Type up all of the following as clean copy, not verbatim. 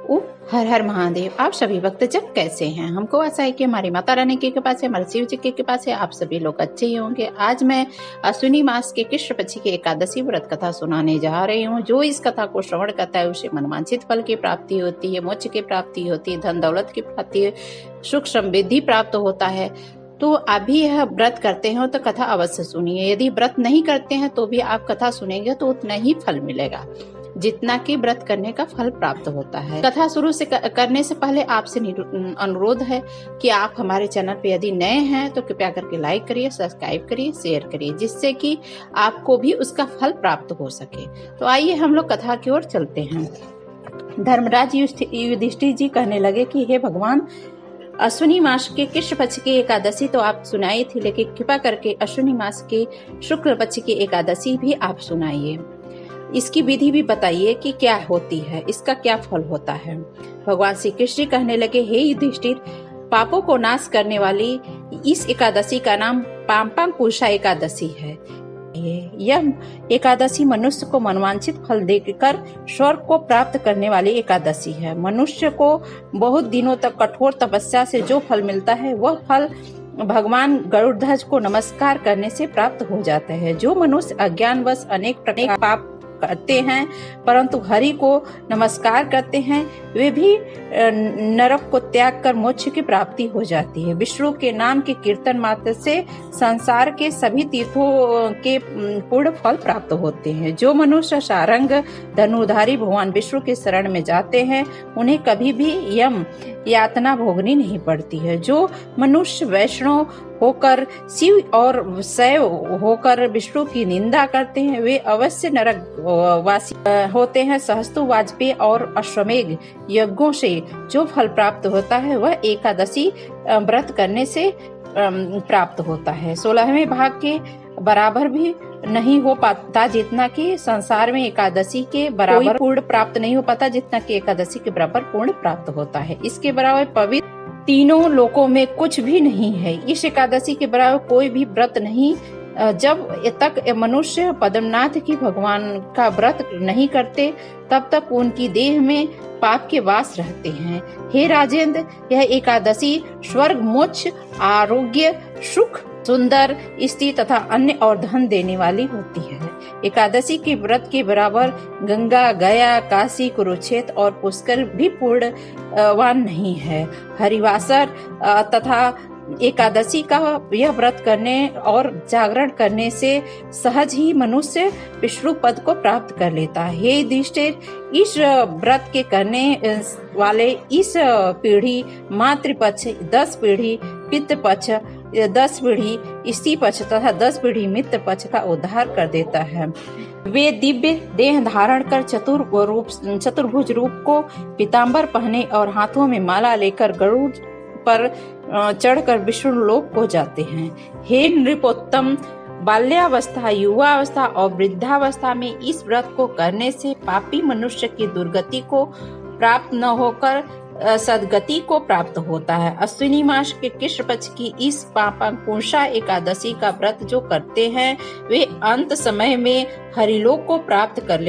ओम हर हर महादेव। आप सभी भक्तजन कैसे हैं? हमको आशा है कि हमारी माता रानी की कृपा से, हमारे शिव जी की कृपा से आप सभी लोग अच्छे ही होंगे। आज मैं अश्विनी मास के कृष्ण पक्ष की एकादशी व्रत कथा सुनाने जा रही हूँ। जो इस कथा को श्रवण करता है उसे मनवांछित फल की प्राप्ति होती है, मोक्ष की प्राप्ति होती है, धन दौलत की प्राप्ति, सुख समृद्धि प्राप्त होता है। तो अभी यह व्रत करते हो तो कथा अवश्य सुनिए। यदि व्रत नहीं करते हैं तो भी आप कथा सुनेंगे तो उतना ही फल मिलेगा जितना कि व्रत करने का फल प्राप्त होता है। कथा शुरू से करने से पहले आपसे अनुरोध है कि आप हमारे चैनल पे यदि नए हैं तो कृपया करके लाइक करिए, सब्सक्राइब करिए, शेयर करिए, जिससे कि आपको भी उसका फल प्राप्त हो सके। तो आइए हम लोग कथा की ओर चलते हैं। धर्मराज युधिष्ठिर जी कहने लगे कि हे भगवान, अश्विनी मास के कृष्ण पक्ष की एकादशी तो आप सुनाई थी, लेकिन कृपा करके अश्विनी मास की शुक्ल पक्ष की एकादशी भी आप सुनाइए। इसकी विधि भी बताइए कि क्या होती है, इसका क्या फल होता है। भगवान श्री कृष्ण कहने लगे, हे युधिष्ठिर, पापों को नाश करने वाली इस एकादशी का नाम पापांकुशा एकादशी है। यह एकादशी मनुष्य को मनवांछित फल देकर स्वर्ग को प्राप्त करने वाली एकादशी है। मनुष्य को बहुत दिनों तक कठोर तपस्या से जो फल मिलता है वह फल भगवान गरुड़ध्वज को नमस्कार करने से प्राप्त हो जाता है। जो मनुष्य अज्ञानवश अनेक प्रकार पाप करते हैं परंतु हरि को नमस्कार करते हैं, वे भी नरक को त्याग कर मोक्ष की प्राप्ति हो जाती है। विष्णु के नाम के कीर्तन मात्र से संसार के सभी तीर्थों के पूर्ण फल प्राप्त होते हैं। जो मनुष्य सारंग धनुधारी भगवान विष्णु के शरण में जाते हैं उन्हें कभी भी यम यातना भोगनी नहीं पड़ती है। जो मनुष्य वैष्णव होकर शिव और शैव होकर विष्णु की निंदा करते हैं वे अवश्य नरक वासी होते हैं। सहस्त्र वाजपेयी और अश्वमेघ यज्ञों से जो फल प्राप्त होता है वह एकादशी व्रत करने से प्राप्त होता है। 16वें भाग के बराबर भी नहीं हो पाता जितना कि संसार में एकादशी के बराबर पूर्ण प्राप्त नहीं हो पाता जितना कि एकादशी के बराबर पूर्ण प्राप्त होता है। इसके बराबर पवित्र तीनों लोकों में कुछ भी नहीं है। इस एकादशी के बराबर कोई भी व्रत नहीं। जब तक मनुष्य पद्मनाथ की भगवान का व्रत नहीं करते तब तक उनकी देह में पाप के वास रहते हैं। हे राजेंद्र, यह एकादशी स्वर्ग, मोक्ष, आरोग्य, सुख, सुंदर स्त्री तथा अन्य और धन देने वाली होती है। एकादशी के व्रत के बराबर गंगा, गया, काशी, कुरुक्षेत्र और पुष्कर भी पूर्णवान नहीं है। हरिवासर तथा एकादशी का यह व्रत करने और जागरण करने से सहज ही मनुष्य विष्णु पद को प्राप्त कर लेता है। हे युधिष्ठिर, इस व्रत के करने वाले इस पीढ़ी मातृपक्ष 10 पीढ़ी, पितृ पक्ष 10 पीढ़ी, स्त्री पक्ष तथा 10 पीढ़ी मित्र पक्ष का उद्धार कर देता है। वे दिव्य देह धारण कर चतुर्भुज रूप को पीताम्बर पहने और हाथों में माला लेकर गरुड़ पर चढ़कर विष्णु लोक को जाते हैं। हे नृपोत्तम, बाल्यावस्था, युवावस्था और वृद्धावस्था में इस व्रत को करने से पापी मनुष्य की दुर्गति को प्राप्त न होकर सदगति को प्राप्त होता है। अश्विनी मास के कृष्ण पक्ष की इस पापांकुशा एकादशी का व्रत जो करते हैं वे अंत समय में हरिलोक को प्राप्त कर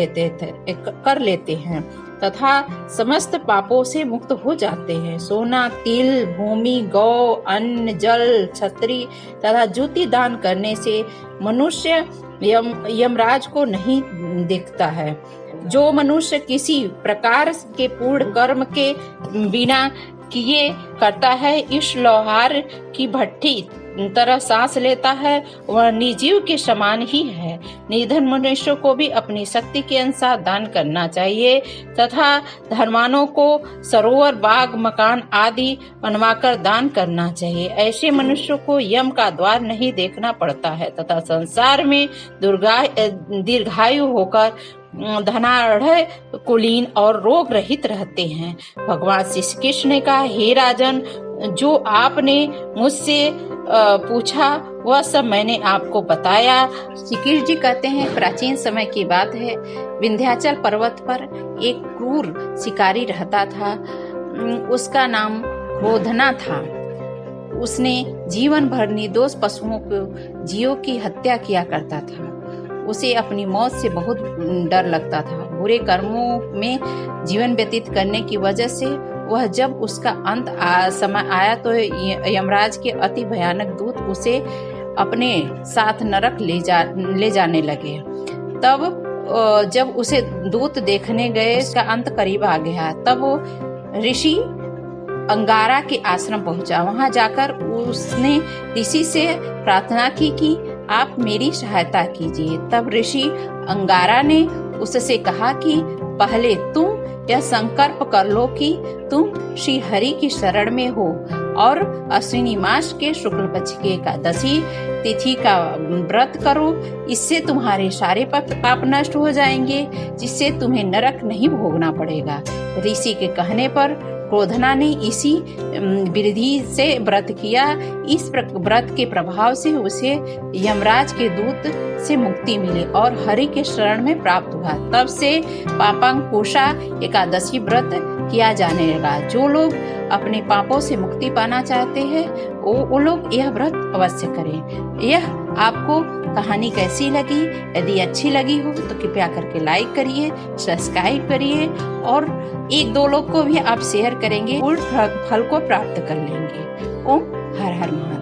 लेते हैं तथा समस्त पापों से मुक्त हो जाते हैं। सोना, तिल, भूमि, गौ, अन्न, जल, छत्री तथा ज्योति दान करने से मनुष्य यमराज को नहीं देखता है। जो मनुष्य किसी प्रकार के पूर्ण कर्म के बिना किए करता है, इस लोहार की भट्ठी तरह सांस लेता है, वह निर्जीव के समान ही है। निर्धन मनुष्य को भी अपनी शक्ति के अनुसार दान करना चाहिए तथा धर्मानों को सरोवर, बाग, मकान आदि बनवाकर दान करना चाहिए। ऐसे मनुष्यों को यम का द्वार नहीं देखना पड़ता है तथा संसार में दीर्घायु होकर धनाढ़, कुलीन और रोग रहित रहते हैं। भगवान श्री कृष्ण ने कहा, हे राजन, जो आपने मुझसे पूछा वह सब मैंने आपको बताया। श्री कृष्ण जी कहते हैं, प्राचीन समय की बात है, विंध्याचल पर्वत पर एक क्रूर शिकारी रहता था। उसका नाम क्रोधना था। उसने जीवन भर निर्दोष पशुओं जीवों की हत्या किया करता था। उसे अपनी मौत से बहुत डर लगता था। बुरे कर्मों में जीवन व्यतीत करने की वजह से वह जब उसका अंत समय आया तो यमराज के अति भयानक दूत उसे अपने साथ नरक ले जाने लगे। तब जब उसे दूत देखने गए, उसका अंत करीब आ गया, तब वो ऋषि अंगारा के आश्रम पहुंचा। वहां जाकर उसने ऋषि से प्रार्थना की कि आप मेरी सहायता कीजिए। तब ऋषि अंगारा ने उससे कहा कि पहले तुम यह संकल्प कर लो कि तुम श्री हरि की शरण में हो और अश्विनी मास के शुक्ल पक्ष की एकादशी तिथि का व्रत करो। इससे तुम्हारे सारे पाप नष्ट हो जाएंगे, जिससे तुम्हें नरक नहीं भोगना पड़ेगा। ऋषि के कहने पर क्रोधना ने इसी विधि से व्रत किया। इस व्रत के प्रभाव से उसे यमराज के दूत से मुक्ति मिली और हरि के शरण में प्राप्त हुआ। तब से पापांकुशा एकादशी व्रत किया जाने लगा। जो लोग अपने पापों से मुक्ति पाना चाहते हैं वो लोग यह व्रत अवश्य करें। यह आपको कहानी कैसी लगी? यदि अच्छी लगी हो तो कृपया करके लाइक करिए, सब्सक्राइब करिए और 1-2 लोग को भी आप शेयर करेंगे, पूर्ण फल को प्राप्त कर लेंगे। ओम हर हर महादेव।